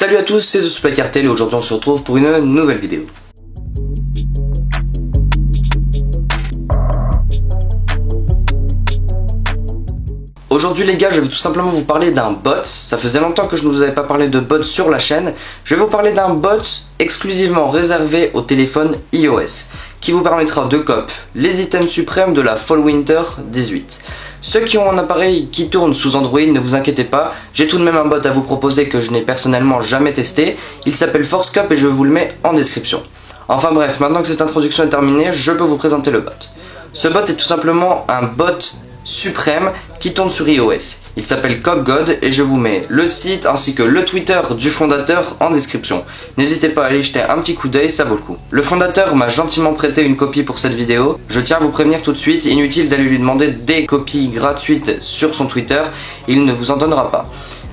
Salut à tous, c'est The Supply Cartel et aujourd'hui on se retrouve pour une nouvelle vidéo. Aujourd'hui les gars, je vais tout simplement vous parler d'un bot. Ça faisait longtemps que je ne vous avais pas parlé de bot sur la chaîne. Je vais vous parler d'un bot exclusivement réservé au téléphone iOS qui vous permettra de cop les items suprêmes de la Fall Winter 18. Ceux qui ont un appareil qui tourne sous Android, ne vous inquiétez pas, j'ai tout de même un bot à vous proposer que je n'ai personnellement jamais testé. Il s'appelle ForceCop et je vous le mets en description. Enfin bref, maintenant que cette introduction est terminée, je peux vous présenter le bot. Ce bot est tout simplement un bot suprême qui tourne sur iOS. Il s'appelle CopGod et je vous mets le site ainsi que le Twitter du fondateur en description. N'hésitez pas à aller jeter un petit coup d'œil, ça vaut le coup. Le fondateur m'a gentiment prêté une copie pour cette vidéo. Je tiens à vous prévenir tout de suite, inutile d'aller lui demander des copies gratuites sur son Twitter, il ne vous en donnera pas.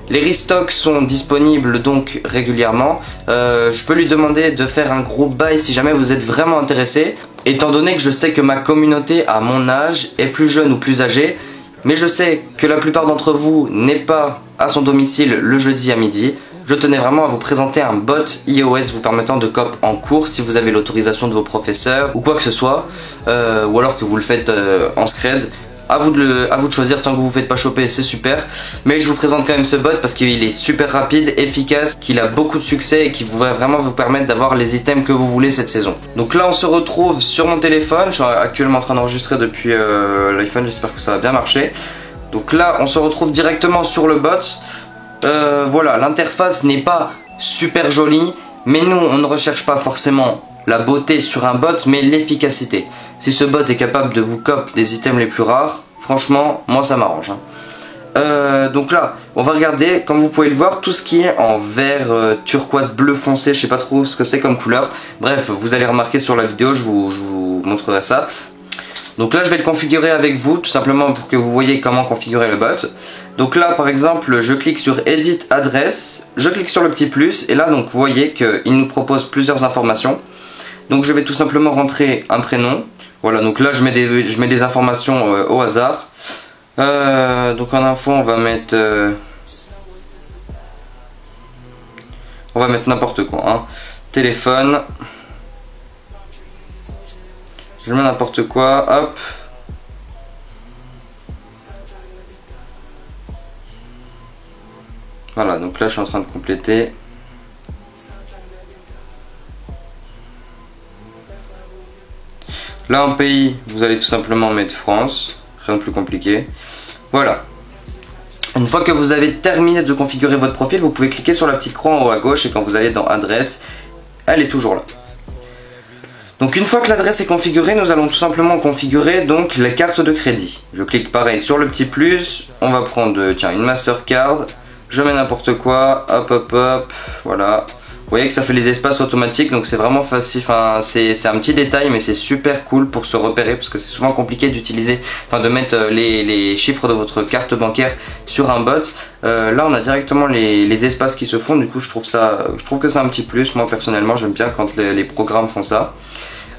Les restocks sont disponibles donc régulièrement. Je peux lui demander de faire un groupe buy si jamais vous êtes vraiment intéressé. Étant donné que je sais que ma communauté à mon âge est plus jeune ou plus âgée, mais je sais que la plupart d'entre vous n'est pas à son domicile le jeudi à midi, je tenais vraiment à vous présenter un bot iOS vous permettant de cop en cours si vous avez l'autorisation de vos professeurs ou quoi que ce soit, ou alors que vous le faites en scred. À vous de choisir, tant que vous ne vous faites pas choper, c'est super. Mais je vous présente quand même ce bot parce qu'il est super rapide, efficace, qu'il a beaucoup de succès et qui va vraiment vous permettre d'avoir les items que vous voulez cette saison. Donc là on se retrouve sur mon téléphone, je suis actuellement en train d'enregistrer depuis l'iPhone, j'espère que ça va bien marcher. Donc là on se retrouve directement sur le bot. Voilà, l'interface n'est pas super jolie, mais nous on ne recherche pas forcément la beauté sur un bot, mais l'efficacité. Si ce bot est capable de vous cop des items les plus rares, franchement, moi ça m'arrange. Donc là, on va regarder, comme vous pouvez le voir, tout ce qui est en vert, turquoise, bleu foncé, je sais pas trop ce que c'est comme couleur. Bref, vous allez remarquer sur la vidéo, je vous montrerai ça. Donc là, je vais le configurer avec vous, tout simplement pour que vous voyez comment configurer le bot. Donc là, par exemple, je clique sur Edit Adresse, je clique sur le petit plus, et là, donc, vous voyez qu'il nous propose plusieurs informations. Donc je vais tout simplement rentrer un prénom. Voilà, donc là je mets des informations au hasard. Donc en info on va mettre n'importe quoi, hein. Téléphone. Je mets n'importe quoi, hop. Voilà, donc là je suis en train de compléter. Là en pays, vous allez tout simplement mettre France, rien de plus compliqué. Voilà. Une fois que vous avez terminé de configurer votre profil, vous pouvez cliquer sur la petite croix en haut à gauche et quand vous allez dans adresse, elle est toujours là. Donc une fois que l'adresse est configurée, nous allons tout simplement configurer donc la carte de crédit. Je clique pareil sur le petit plus, on va prendre tiens une Mastercard, je mets n'importe quoi, hop hop hop, voilà. Vous voyez que ça fait les espaces automatiques, donc c'est vraiment facile, enfin c'est un petit détail mais c'est super cool pour se repérer parce que c'est souvent compliqué d'utiliser, enfin de mettre les chiffres de votre carte bancaire sur un bot. Là on a directement les espaces qui se font, du coup je trouve que c'est un petit plus, moi personnellement j'aime bien quand les programmes font ça.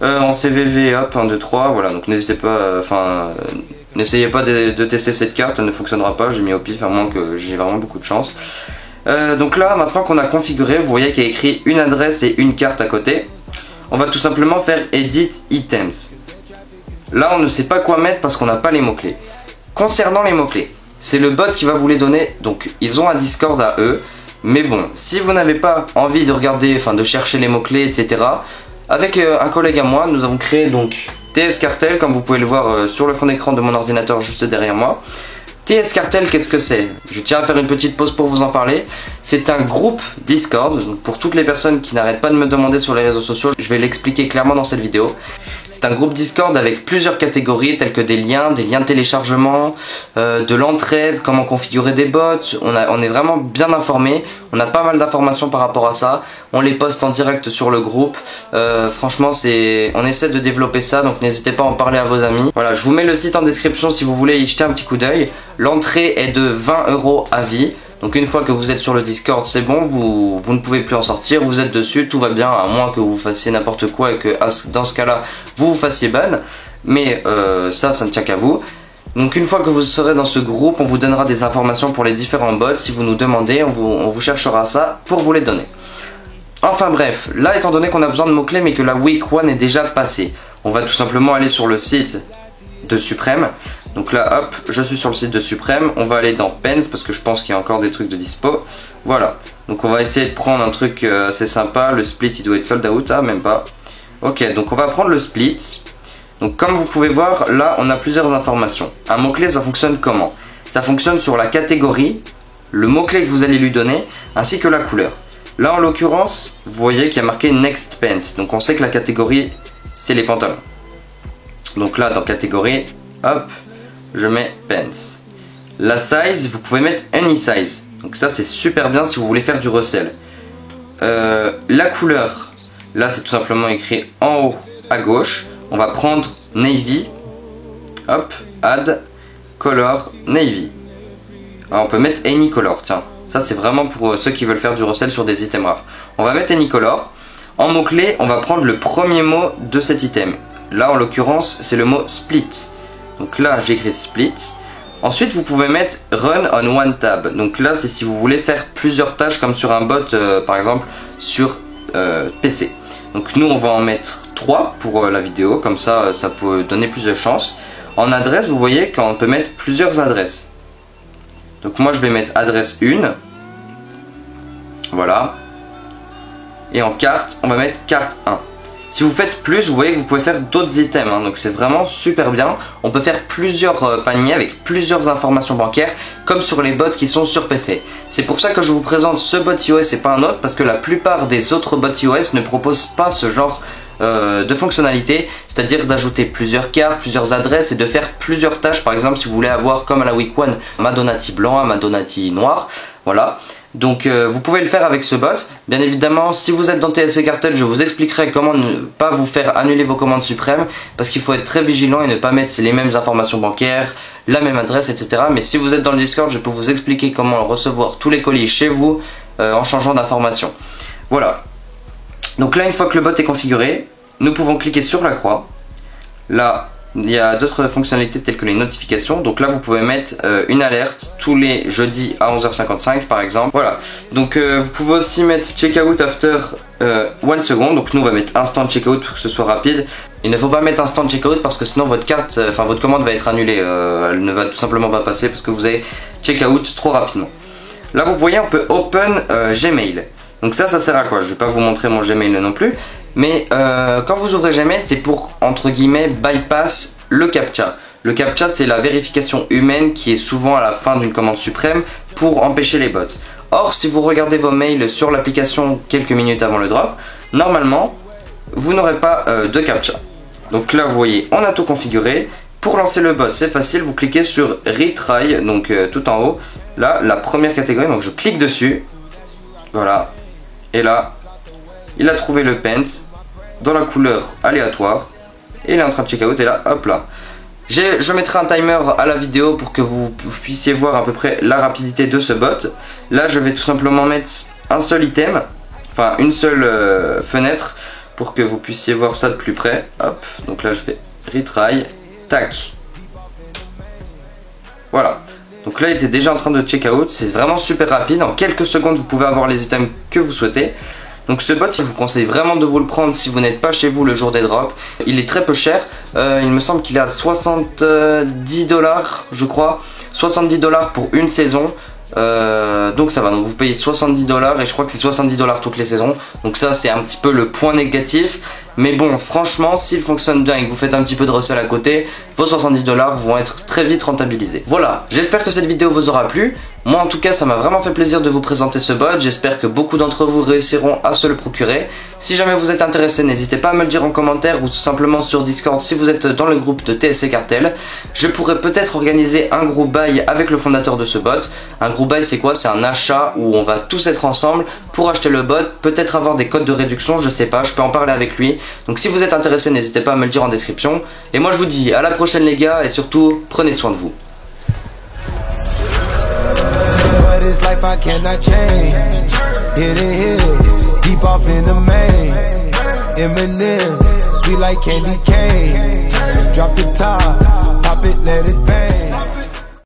En CVV, hop, 1, 2, 3, voilà, donc n'hésitez pas, n'essayez pas de tester cette carte, elle ne fonctionnera pas, j'ai mis au pif à moins que j'ai vraiment beaucoup de chance. Donc là maintenant qu'on a configuré, vous voyez qu'il y a écrit une adresse et une carte à côté. On va tout simplement faire Edit Items. Là on ne sait pas quoi mettre parce qu'on n'a pas les mots-clés. Concernant les mots-clés, c'est le bot qui va vous les donner. Donc ils ont un Discord à eux. Mais bon, si vous n'avez pas envie de regarder, enfin de chercher les mots-clés, etc. Avec un collègue à moi, nous avons créé donc TS Cartel, comme vous pouvez le voir sur le fond d'écran de mon ordinateur juste derrière moi. TS Cartel, qu'est-ce que c'est? Je tiens à faire une petite pause pour vous en parler. C'est un groupe Discord, donc pour toutes les personnes qui n'arrêtent pas de me demander sur les réseaux sociaux, je vais l'expliquer clairement dans cette vidéo. C'est un groupe Discord avec plusieurs catégories telles que des liens de téléchargement, de l'entraide, comment configurer des bots. On est vraiment bien informé, on a pas mal d'informations par rapport à ça. On les poste en direct sur le groupe. Franchement, on essaie de développer ça, donc n'hésitez pas à en parler à vos amis. Voilà, je vous mets le site en description si vous voulez y jeter un petit coup d'œil. L'entrée est de 20 € à vie. Donc une fois que vous êtes sur le Discord, c'est bon, vous ne pouvez plus en sortir, vous êtes dessus, tout va bien, à moins que vous fassiez n'importe quoi et que dans ce cas-là, vous fassiez ban. Mais ça ne tient qu'à vous. Donc une fois que vous serez dans ce groupe, on vous donnera des informations pour les différents bots. Si vous nous demandez, on vous cherchera ça pour vous les donner. Enfin bref, là étant donné qu'on a besoin de mots-clés mais que la week 1 est déjà passée, on va tout simplement aller sur le site de Supreme. Donc là hop, je suis sur le site de Supreme, on va aller dans Pens parce que je pense qu'il y a encore des trucs de dispo. Voilà, donc on va essayer de prendre un truc assez sympa, le split il doit être sold out, ah même pas. Ok, donc on va prendre le split. Donc comme vous pouvez voir, là on a plusieurs informations. Un mot-clé ça fonctionne comment? Ça fonctionne sur la catégorie, le mot-clé que vous allez lui donner, ainsi que la couleur. Là en l'occurrence, vous voyez qu'il y a marqué Next Pants. Donc on sait que la catégorie, c'est les pantalons. Donc là dans catégorie, hop, je mets Pants. La size, vous pouvez mettre Any Size. Donc ça c'est super bien si vous voulez faire du resell. La couleur, là c'est tout simplement écrit en haut à gauche. On va prendre Navy. Hop, Add, Color, Navy. Alors on peut mettre Any Color, tiens. Ça c'est vraiment pour ceux qui veulent faire du resell sur des items rares. On va mettre Any Color. En mot-clé, on va prendre le premier mot de cet item. Là en l'occurrence, c'est le mot Split. Donc là j'écris Split. Ensuite vous pouvez mettre Run on one tab. Donc là c'est si vous voulez faire plusieurs tâches comme sur un bot par exemple sur PC. Donc nous on va en mettre 3 pour la vidéo. Comme ça ça peut donner plus de chance. En adresse vous voyez qu'on peut mettre plusieurs adresses. Donc moi je vais mettre adresse 1. Voilà. Et en carte, on va mettre carte 1. Si vous faites plus, vous voyez que vous pouvez faire d'autres items. Hein, donc c'est vraiment super bien. On peut faire plusieurs paniers avec plusieurs informations bancaires, comme sur les bots qui sont sur PC. C'est pour ça que je vous présente ce bot iOS et pas un autre, parce que la plupart des autres bots iOS ne proposent pas ce genre de fonctionnalité, c'est-à-dire d'ajouter plusieurs cartes, plusieurs adresses et de faire plusieurs tâches. Par exemple, si vous voulez avoir comme à la week 1 Madonati blanc, un Madonati noir, voilà. Donc vous pouvez le faire avec ce bot. Bien évidemment, si vous êtes dans TSC Cartel, je vous expliquerai comment ne pas vous faire annuler vos commandes suprêmes, parce qu'il faut être très vigilant et ne pas mettre les mêmes informations bancaires, la même adresse, etc. Mais si vous êtes dans le Discord, je peux vous expliquer comment recevoir tous les colis chez vous en changeant d'information. Voilà. Donc là, une fois que le bot est configuré, nous pouvons cliquer sur la croix. Là, il y a d'autres fonctionnalités telles que les notifications. Donc là vous pouvez mettre une alerte tous les jeudis à 11h55 par exemple. Voilà. Donc vous pouvez aussi mettre checkout after 1 second. Donc nous on va mettre instant checkout pour que ce soit rapide. Il ne faut pas mettre instant checkout parce que sinon votre carte, votre commande va être annulée. Elle ne va tout simplement pas passer parce que vous avez checkout trop rapidement. Là vous voyez on peut open Gmail. Donc ça sert à quoi? Je ne vais pas vous montrer mon Gmail non plus. Mais quand vous ouvrez Gmail, c'est pour, entre guillemets, bypass le CAPTCHA. Le CAPTCHA, c'est la vérification humaine qui est souvent à la fin d'une commande suprême pour empêcher les bots. Or, si vous regardez vos mails sur l'application quelques minutes avant le drop, normalement, vous n'aurez pas de CAPTCHA. Donc là, vous voyez, on a tout configuré. Pour lancer le bot, c'est facile, vous cliquez sur Retry, donc tout en haut. Là, la première catégorie, donc je clique dessus. Voilà. Et là, il a trouvé le pants dans la couleur aléatoire et il est en train de check out et là hop là. Je mettrai un timer à la vidéo pour que vous puissiez voir à peu près la rapidité de ce bot. Là je vais tout simplement mettre un seul item, enfin une seule fenêtre pour que vous puissiez voir ça de plus près. Hop, donc là je fais retry, tac. Voilà. Donc là il était déjà en train de check out, c'est vraiment super rapide, en quelques secondes vous pouvez avoir les items que vous souhaitez. Donc ce bot, je vous conseille vraiment de vous le prendre si vous n'êtes pas chez vous le jour des drops. Il est très peu cher, il me semble qu'il est à 70 $, je crois. 70 $ pour une saison. Donc ça va, donc vous payez 70 $ et je crois que c'est 70 $ toutes les saisons. Donc ça c'est un petit peu le point négatif. Mais bon, franchement, s'il fonctionne bien et que vous faites un petit peu de resell à côté, vos 70 $ vont être très vite rentabilisés. Voilà, j'espère que cette vidéo vous aura plu. Moi en tout cas ça m'a vraiment fait plaisir de vous présenter ce bot, j'espère que beaucoup d'entre vous réussiront à se le procurer. Si jamais vous êtes intéressé, n'hésitez pas à me le dire en commentaire ou tout simplement sur Discord si vous êtes dans le groupe de TSC Cartel. Je pourrais peut-être organiser un groupe buy avec le fondateur de ce bot. Un groupe buy c'est quoi? C'est un achat où on va tous être ensemble pour acheter le bot, peut-être avoir des codes de réduction, je sais pas, je peux en parler avec lui. Donc si vous êtes intéressé, n'hésitez pas à me le dire en description. Et moi je vous dis à la prochaine les gars et surtout prenez soin de vous. This life I cannot change. Hidden hills, deep off in the main. M&M's, sweet like candy cane. Drop the top, pop it, let it bang.